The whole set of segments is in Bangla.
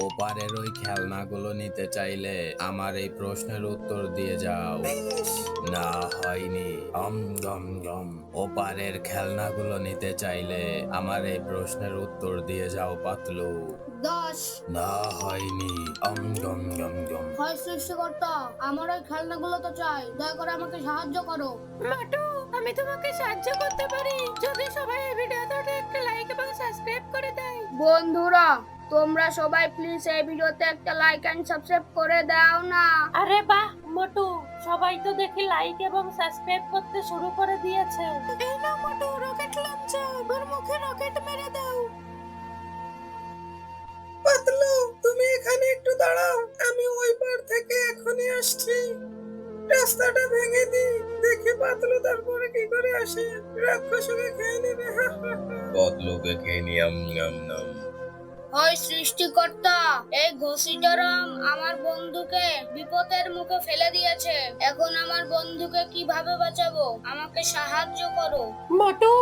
ওপারের ওই খেলনাগুলো নিতে চাইলে আমার এই প্রশ্নের উত্তর দিয়ে যাও। না, হয়নি। গম গম। ওপারের খেলনাগুলো নিতে চাইলে আমার এই প্রশ্নের উত্তর দিয়ে যাও পাতলু। 10। না, হয়নি। গম গম গম। হয় সৃষ্টিকর্তা, আমার ওই খেলনাগুলো তো চাই, দয়া করে আমাকে সাহায্য করো। মাটু, আমি তোমাকে সাহায্য করতে পারি যদি সবাই এই ভিডিওটাতে একটা লাইক এবং সাবস্ক্রাইব করে দেয়। বন্ধুরা, তোমরা সবাই প্লিজ এই ভিডিওতে একটা লাইক এন্ড সাবস্ক্রাইব করে দাও না। আরে বাহ মোটু, সবাই তো দেখি লাইক এবং সাবস্ক্রাইব করতে শুরু করে দিয়েছে। এই নাও মোটু, রকেট লঞ্চার, এবার মুখে রকেট মেরে দাও। পাতলু, তুমি এখানে একটু দাঁড়াও, আমি ওই পার থেকে এখনই আসছি। রাস্তাটা ভেঙে দি, দেখি পাতলু তারপরে কি করে আসে। রাক্ষসকে খেয়ে নেবে। পাতলুকে খেয়ে নিয়াম নাম নাম। হয় সৃষ্টিকর্তা, এই ঘষিটারাম আমার বন্ধুকে বিপদের মুখে ফেলে দিয়েছে। এখন আমার বন্ধুকে কিভাবে বাঁচাবো? আমাকে সাহায্য করো। মোটু,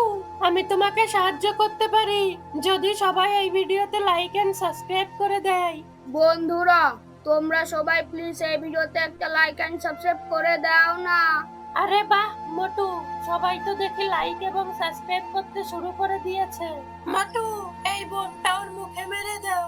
আমি তোমাকে সাহায্য করতে পারি যদি সবাই এই ভিডিওতে লাইক এন্ড সাবস্ক্রাইব করে দেয়। বন্ধুরা, তোমরা সবাই প্লিজ এই ভিডিওতে একটা লাইক এন্ড সাবস্ক্রাইব করে দাও না। আরে বাহ মোটু, সবাই তো দেখি লাইক এবং সাবস্ক্রাইব করতে শুরু করে দিয়েছে। মোটু, এই বোনটা ওর মুখে মেরে দাও।